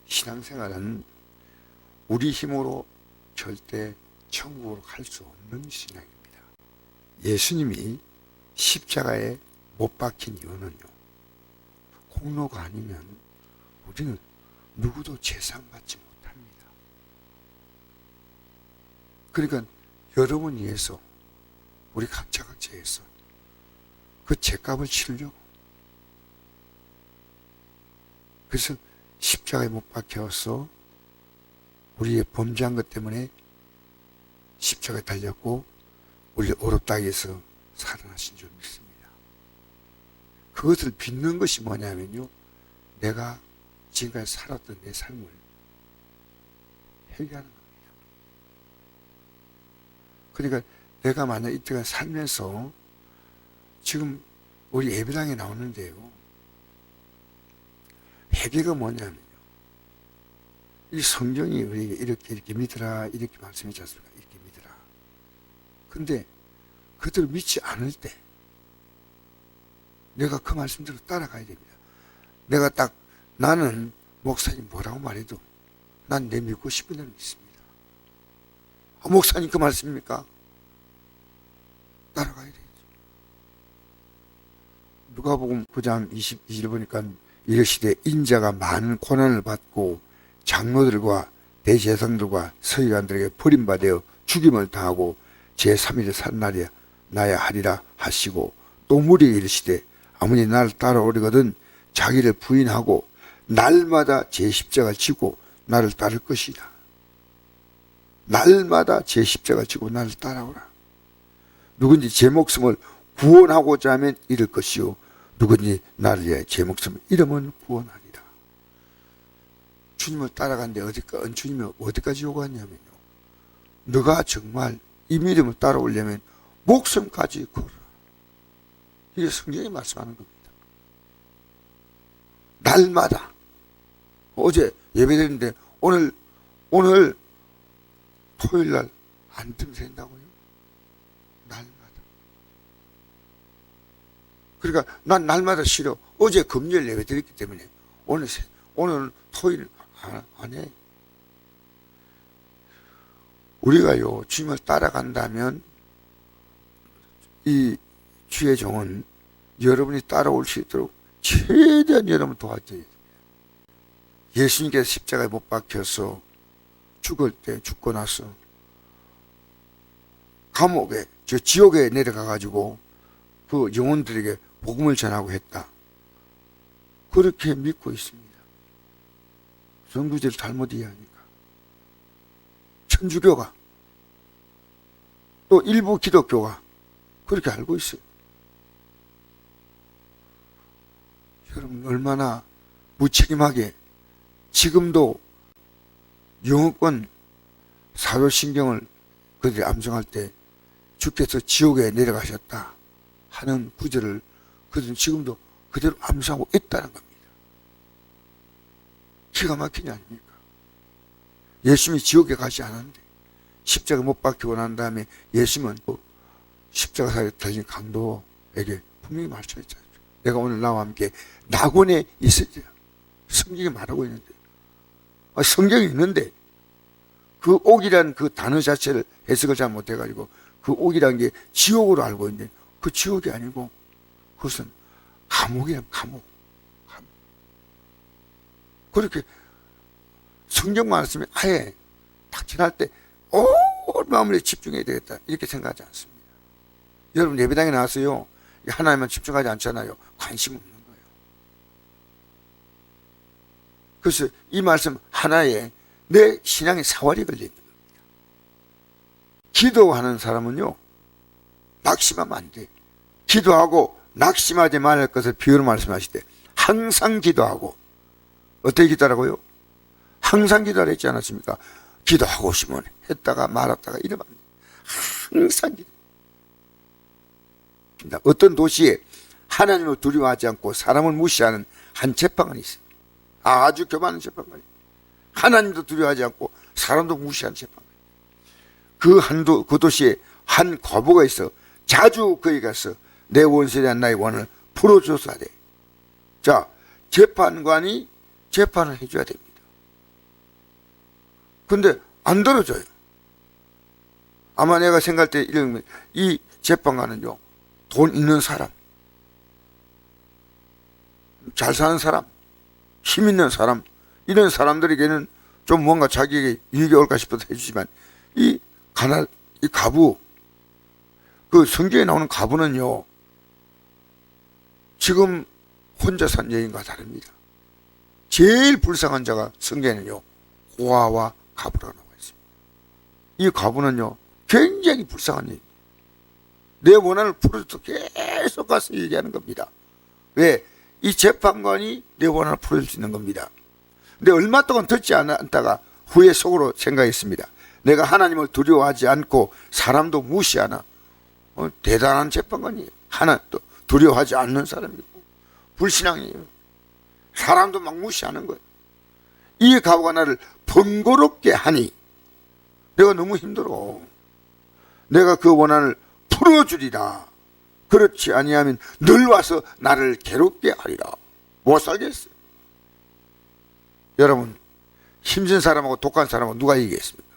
신앙생활은 우리 힘으로 절대 천국으로 갈 수 없는 신앙입니다. 예수님이 십자가에 못 박힌 이유는요, 공로가 아니면 우리는 누구도 제상받지 못합니다. 그러니까 여러분 위해서, 우리 각자가 위해서 그 죄값을 치르려고, 그래서 십자가에 못 박혀서 우리의 범죄한 것 때문에 십자가에 달렸고 우리를 어렵다 해서 살아나신 줄 믿습니다. 그것을 빚는 것이 뭐냐면요, 내가 지금까지 살았던 내 삶을 회개하는 겁니다. 그러니까 내가 만약 이때까지 살면서, 지금 우리 예배당에 나오는데요, 회개가 뭐냐면요, 이 성경이 우리에게 이렇게 믿으라, 이렇게 말씀하지 않습니까? 이렇게 믿으라. 근데 그들을 믿지 않을 때 내가 그 말씀대로 따라가야 됩니다. 내가 딱, 나는 목사님 뭐라고 말해도 난 내 믿고 싶은 대로 믿습니다. 아, 목사님 그 말씀입니까? 따라가야 되죠. 누가복음 9장 22절 보니까 이르시되 인자가 많은 고난을 받고 장로들과 대제사장들과 서기관들에게 버림받아 죽임을 당하고 제3일에 산 날에 나야 하리라 하시고, 또 무리에 이르시되 아무니 나를 따라오려거든 자기를 부인하고 날마다 제 십자가를 지고 나를 따를 것이다. 날마다 제 십자가를 지고 나를 따라오라. 누군지 제 목숨을 구원하고자 하면 잃을 것이요, 누군지 나를 위해 제 목숨을 잃으면 구원하리라. 주님을 따라가는데 주님이 어디까지 요구하냐면요, 너가 정말 이 믿음을 따라오려면 목숨까지 걸어라. 이게 성경이 말씀하는 겁니다. 날마다. 어제 예배드렸는데 오늘 토요일날 안 뜨면 된다고요? 날마다. 그러니까 난 날마다 싫어. 어제 금요일 예배드렸기 때문에 오늘 토요일 안 해. 우리가요, 주님을 따라간다면 이 주의 종은 여러분이 따라올 수 있도록 최대한 여러분 도와줘야 돼요. 예수님께서 십자가에 못 박혀서 죽을 때, 죽고 나서 감옥에, 지옥에 내려가가지고 그 영혼들에게 복음을 전하고 했다. 그렇게 믿고 있습니다. 성구제를 잘못 이해하니까. 천주교가, 또 일부 기독교가 그렇게 알고 있어요. 여러분, 얼마나 무책임하게 지금도 영어권 사도신경을 그들이 암송할 때 주께서 지옥에 내려가셨다 하는 구절을 그들은 지금도 그대로 암송하고 있다는 겁니다. 기가 막히지 않습니까? 예수님이 지옥에 가지 않았는데 십자가 못 박히고 난 다음에 예수님은 십자가에 달린 강도에게 분명히 말씀했잖아요. 내가 오늘 나와 함께 낙원에 있으리라. 성경이 말하고 있는데, 성경이 있는데 그 옥이란 그 단어 자체를 해석을 잘 못해가지고 그 옥이란 게 지옥으로 알고 있는데 그 지옥이 아니고 그것은 감옥이란 감옥. 그렇게 성경 말씀에 아예 딱 지날 때 온 마음으로 집중해야 되겠다 이렇게 생각하지 않습니다. 여러분 예배당에 나와서요, 하나님만 집중하지 않잖아요. 관심 없는 거예요. 그래서 이 말씀 하나에 내 신앙의 사활이 걸리는 겁니다. 기도하는 사람은요, 낙심하면 안 돼. 기도하고 낙심하지 말할 것을 비유로 말씀하실 때 항상 기도하고, 어떻게 기도하라고요? 항상 기도하라 했지 않았습니까? 기도하고 싶으면 했다가 말았다가 이러면 안 돼. 항상 기도. 어떤 도시에 하나님을 두려워하지 않고 사람을 무시하는 한 제빵관이 있어요. 아주 교만한 제빵관이. 하나님도 두려워하지 않고 사람도 무시하는 제빵관. 그 도시에 한 과부가 있어. 자주 거기 가서 내 원수에 대한 나의 원을 풀어줘서 하래. 자, 재판관이 재판을 해줘야 됩니다. 근데 안 들어줘요. 아마 내가 생각할 때 이런, 이 재판관은요, 돈 있는 사람, 잘 사는 사람, 힘 있는 사람, 이런 사람들에게는 좀 뭔가 자기에게 이익이 올까 싶어서 해주지만, 이 가부, 그 성경에 나오는 가부는요, 지금 혼자 산 여인과 다릅니다. 제일 불쌍한 자가 성경에는요, 고아와 가부라고 나와 있습니다. 이 가부는요, 굉장히 불쌍한 여인. 내 원한을 풀어줘서 계속 가서 얘기하는 겁니다. 왜? 이 재판관이 내 원한을 풀어줄 수 있는 겁니다. 근데 얼마 동안 듣지 않다가 후에 속으로 생각했습니다. 내가 하나님을 두려워하지 않고 사람도 무시하나? 대단한 재판관이에요. 하나도 두려워하지 않는 사람이고 불신앙이에요. 사람도 막 무시하는 거예요. 이 가부가 나를 번거롭게 하니 내가 너무 힘들어. 내가 그 원한을 풀어주리라. 그렇지 아니하면 늘 와서 나를 괴롭게 하리라. 못 살겠어요. 여러분, 힘든 사람하고 독한 사람하고 누가 이기겠습니까?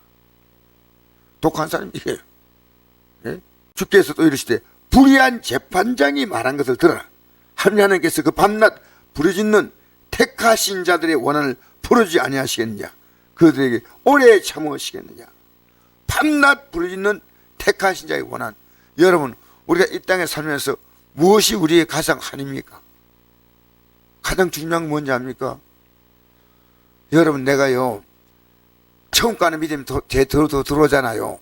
독한 사람이 이겨요. 예? 주께서 또 이르시되 불의한 재판장이 말한 것을 들어라. 하나님께서 그 밤낮 부르짖는 택하신 자들의 원한을 풀어주지 아니하시겠느냐? 그들에게 오래 참으시겠느냐? 밤낮 부르짖는 택하신 자의 원한. 여러분, 우리가 이 땅에 살면서 무엇이 우리의 가장 한입니까? 가장 중요한 건 뭔지 압니까? 여러분, 내가요, 처음 가는 믿음이 제 들어오잖아요.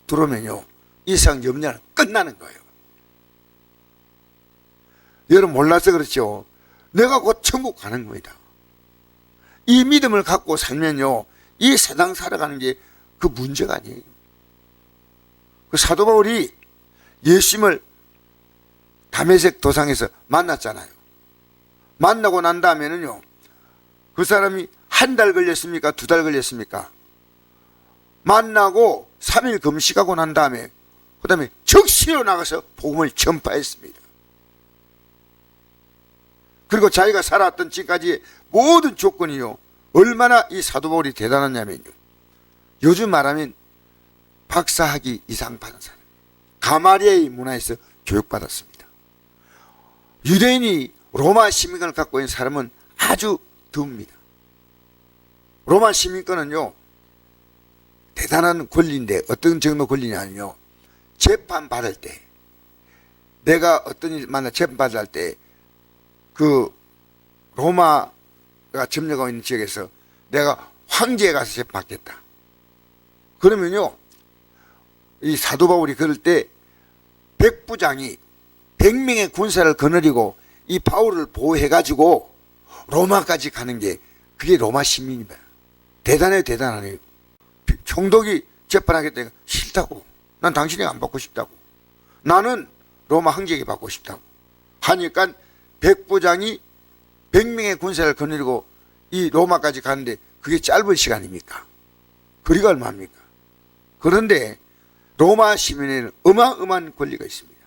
들어오면요, 이 세상 염려는 끝나는 거예요. 여러분, 몰라서 그렇죠. 내가 곧 천국 가는 겁니다. 이 믿음을 갖고 살면요, 이 세상 살아가는 게 그 문제가 아니에요. 그 사도 바울이 예수님을 다메섹 도상에서 만났잖아요. 만나고 난 다음에는요, 그 사람이 한 달 걸렸습니까? 2달 걸렸습니까? 만나고 3일 금식하고 난 다음에 그 다음에 적시로 나가서 복음을 전파했습니다. 그리고 자기가 살아왔던 지금까지의 모든 조건이요, 얼마나 이 사도 바울이 대단하냐면요, 요즘 말하면 박사학위 이상 받은 사람, 가마리아의 문화에서 교육받았습니다. 유대인이 로마 시민권을 갖고 있는 사람은 아주 드뭅니다. 로마 시민권은요, 대단한 권리인데 어떤 정도 권리냐면요, 재판 받을 때, 내가 어떤 일 만나 재판 받을 때 그 로마가 점령하고 있는 지역에서 내가 황제에 가서 재판 받겠다. 그러면요, 이 사도 바울이 그럴 때 백부장이 100명의 군사를 거느리고 이 바울을 보호해가지고 로마까지 가는 게 그게 로마 시민입니다. 대단해요, 대단하네요. 총독이 재판하겠다니까 싫다고. 난 당신에게 안 받고 싶다고. 나는 로마 황제에게 받고 싶다고. 하니까 백부장이 100명의 군사를 거느리고 이 로마까지 가는데 그게 짧은 시간입니까? 거리가 얼마입니까? 그런데 로마 시민에는 어마어마한 권리가 있습니다.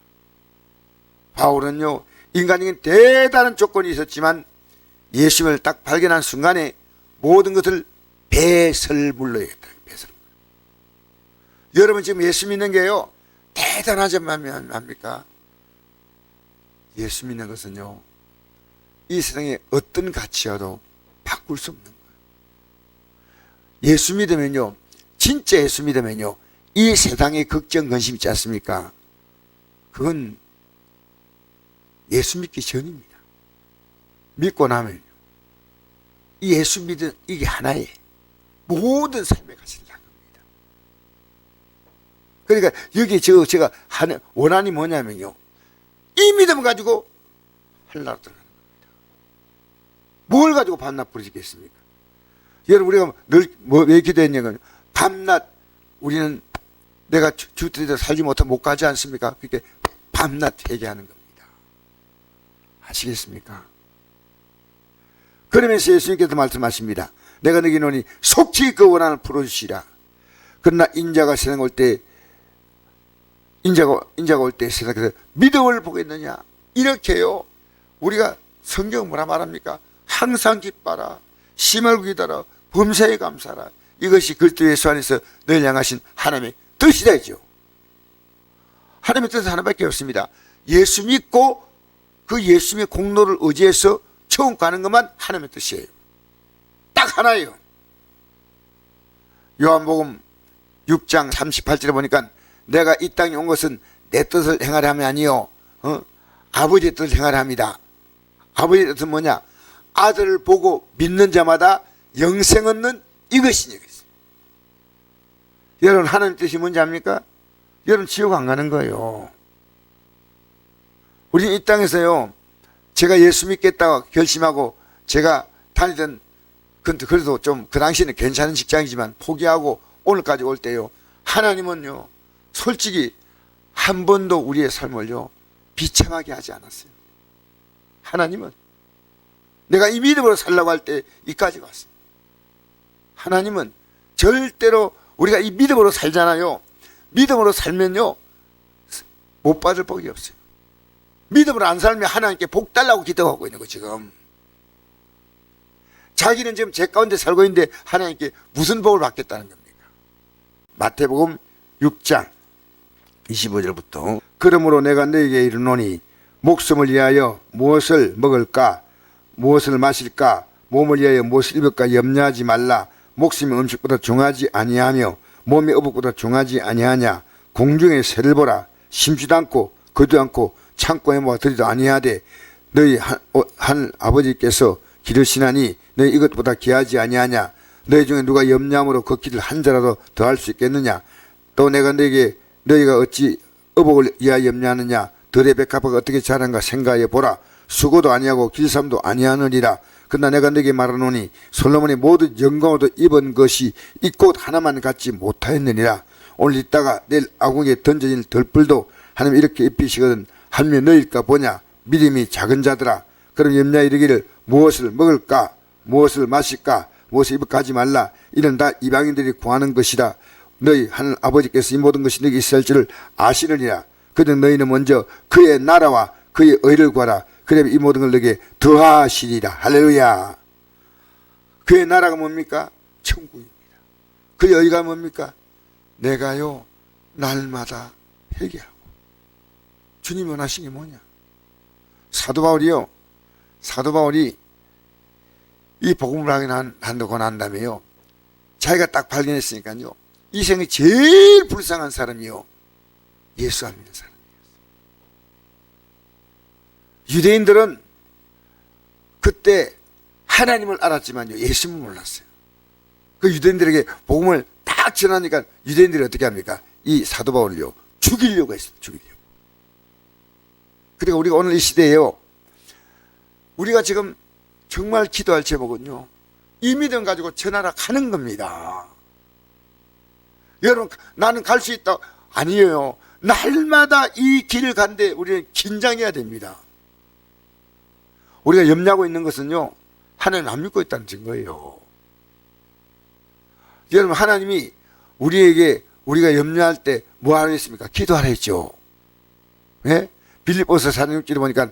바울은요, 인간적인 대단한 조건이 있었지만 예수님을 딱 발견한 순간에 모든 것을 배설물로 했다. 배설물. 여러분, 지금 예수 믿는 게요, 대단하지만 합니까? 예수 믿는 것은요, 이 세상에 어떤 가치여도 바꿀 수 없는 거예요. 예수 믿으면요, 진짜 예수 믿으면요, 이 세상에 걱정, 근심 있지 않습니까? 그건 예수 믿기 전입니다. 믿고 나면 이 예수 믿은 이게 하나의 모든 삶의 가치를 한 겁니다. 그러니까 여기 제가 하는 원한이 뭐냐면요, 이 믿음을 가지고 하늘나라 들어가는 겁니다. 뭘 가지고 밤낮 부르짖겠습니까? 여러분, 우리가 늘 왜 기도했냐면 밤낮 우리는 내가 주뜻대로 살지 못하면 못 가지 않습니까? 그렇게 밤낮 회개하는 겁니다. 아시겠습니까? 그러면서 예수님께서 말씀하십니다. 내가 너희에게 이르노니 속히 그 원한을 풀어주시라. 그러나 인자가 세상 올 때 인자가 올 때 세상에서 믿음을 보겠느냐? 이렇게요. 우리가 성경 뭐라 말합니까? 항상 기뻐라, 심을 기다라, 범사에 감사라. 이것이 그리스도 예수 안에서 너희를 향하신 하나님의 뜻이다죠. 하나님의 뜻은 하나밖에 없습니다. 예수 믿고 그 예수님의 공로를 의지해서 천국 가는 것만 하나님의 뜻이에요. 딱 하나예요. 요한복음 6장 38절에 보니까 내가 이 땅에 온 것은 내 뜻을 행하려 함이 아니요 아버지의 뜻을 행하려 합니다. 아버지의 뜻은 뭐냐? 아들을 보고 믿는 자마다 영생 얻는 이것이니. 여러분 하나님 뜻이 뭔지 압니까? 여러분 지옥 안 가는 거예요. 우리는 이 땅에서요, 제가 예수 믿겠다고 결심하고 제가 다니던, 그래도 좀 그 당시에는 괜찮은 직장이지만 포기하고 오늘까지 올 때요, 하나님은요 솔직히 한 번도 우리의 삶을요 비참하게 하지 않았어요. 하나님은 내가 이 믿음으로 살라고 할 때 이까지 왔어요. 하나님은 절대로 우리가 이 믿음으로 살잖아요. 믿음으로 살면요 못 받을 복이 없어요. 믿음으로 안 살면 하나님께 복 달라고 기도하고 있는 거 지금. 자기는 지금 제 가운데 살고 있는데 하나님께 무슨 복을 받겠다는 겁니까? 마태복음 6장 25절부터 그러므로 내가 너에게 이르노니 목숨을 위하여 무엇을 먹을까 무엇을 마실까 몸을 위하여 무엇을 입을까 염려하지 말라. 목숨이 음식보다 중하지 아니하며 몸이 어복보다 중하지 아니하냐. 공중의 새를 보라. 심지도 않고 거두지 않고 창고에 모아 들이도 아니하되 너희 하늘 아버지께서 기르시나니 너희 이것보다 귀하지 아니하냐. 너희 중에 누가 염려함으로 걷기를 한 자라도 더 할 수 있겠느냐. 또 내가 너에게 너희가 어찌 어복을 위하여 염려하느냐. 들의 백합화가 어떻게 자란가 생각해 보라. 수고도 아니하고 길쌈도 아니하느니라. 그러나 내가 너에게 말하노니 솔로몬이 모든 영광으로 입은 것이 이 꽃 하나만 갖지 못하였느니라. 오늘 있다가 내일 아궁이에 던져질 덜불도 하나님 이렇게 입히시거든 하면 너일까 보냐. 믿음이 작은 자들아. 그럼 염려 이르기를 무엇을 먹을까 무엇을 마실까 무엇을 입을까 하지 말라. 이는 다 이방인들이 구하는 것이라. 너희 하늘 아버지께서 이 모든 것이 너에게 있어야 할 줄을 아시느니라. 그런데 너희는 먼저 그의 나라와 그의 의를 구하라. 그러면 이 모든 걸 너에게 더하시리라. 할렐루야. 그의 나라가 뭡니까? 천국입니다. 그의 의가 뭡니까? 내가요 날마다 회개하고. 주님이 원하신 게 뭐냐? 사도 바울이 이 복음을 한다고 난 다음에요 자기가 딱 발견했으니까요 이 생에 제일 불쌍한 사람이요 예수 안 믿는 사람이었어요. 유대인들은 그때 하나님을 알았지만요 예수님을 몰랐어요. 그 유대인들에게 복음을 딱 전하니까 유대인들이 어떻게 합니까? 이 사도 바울을요 죽이려고 했어요. 죽이려고. 그러니까 우리가 오늘 이 시대에요 우리가 지금 정말 기도할 제목은요 이 믿음 가지고 전하라 가는 겁니다. 여러분 나는 갈 수 있다 아니에요. 날마다 이 길을 간데 우리는 긴장해야 됩니다. 우리가 염려하고 있는 것은요 하나님 안 믿고 있다는 증거예요. 여러분 하나님이 우리에게 우리가 염려할 때 뭐 하라 했습니까? 기도하라 했죠. 예? 빌립보서 4:6절에 보니까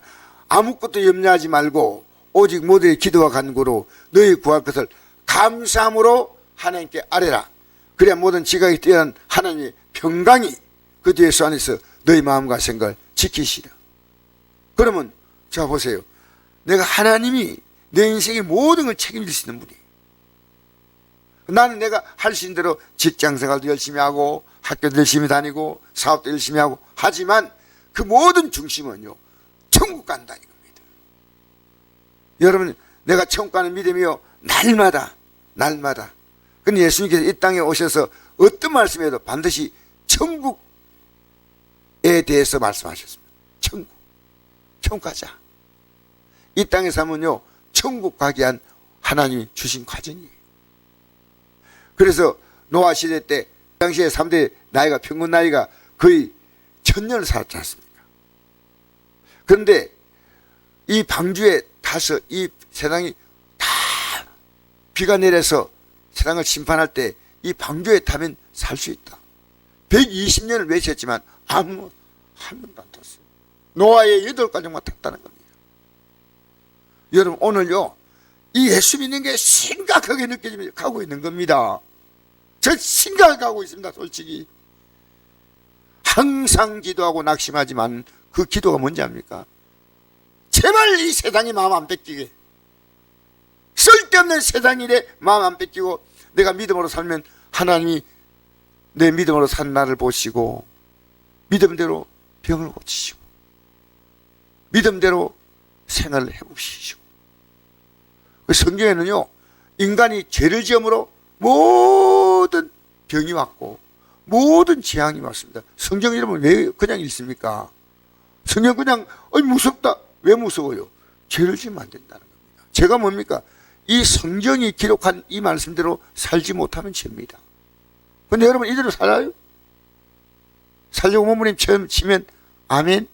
아무것도 염려하지 말고 오직 모두의 기도와 간구로 너희 구할 것을 감사함으로 하나님께 아뢰라. 그래야 모든 지각이 뛰어난 하나님의 평강이 그 예수 안에서 너희 마음과 생각을 지키시라. 그러면 자 보세요. 내가 하나님이 내 인생의 모든 걸 책임지시는 분이에요. 나는 내가 할 수 있는 대로 직장생활도 열심히 하고 학교도 열심히 다니고 사업도 열심히 하고 하지만 그 모든 중심은요 천국 간다는 겁니다. 여러분 내가 천국 가는 믿음이요 날마다 근데 예수님께서 이 땅에 오셔서 어떤 말씀해도 반드시 천국에 대해서 말씀하셨습니다. 천국 가자. 이 땅에 사면요 천국 가게 한 하나님이 주신 과정이에요. 그래서 노아 시대 때 당시에 3대 나이가 평균 나이가 거의 1000년을 살았지 않습니까? 그런데 이 방주에 타서 이 세상이 다 비가 내려서 세상을 심판할 때 이 방주에 타면 살 수 있다. 120년을 외쳤지만 아무 한 번도 안 탔어요. 노아의 8가족만 탔다는 겁니다. 여러분 오늘요 이 예수 믿는 게 심각하게 느껴지면서 가고 있는 겁니다. 저 심각하게 가고 있습니다. 솔직히 항상 기도하고 낙심하지만 그 기도가 뭔지 압니까? 제발 이 세상이 마음 안 뺏기게, 쓸데없는 세상 일에 마음 안 뺏기고 내가 믿음으로 살면 하나님이 내 믿음으로 산 나를 보시고 믿음대로 병을 고치시고 믿음대로 생활을 해보시고. 성경에는요, 인간이 죄를 지음으로 모든 병이 왔고 모든 재앙이 왔습니다. 성경 이름을 왜 그냥 읽습니까? 성경 그냥 무섭다. 왜 무서워요? 죄를 지으면 안 된다는 겁니다. 죄가 뭡니까? 이 성경이 기록한 이 말씀대로 살지 못하면 죄입니다. 근데 여러분 이대로 살아요? 살려고 몸부림 처음 치면 아멘?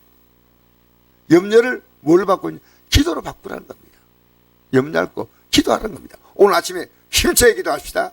염려를 뭘 바꾸냐? 기도로 바꾸라는 겁니다. 염려할 거 기도하라는 겁니다. 오늘 아침에 힘차게 기도합시다.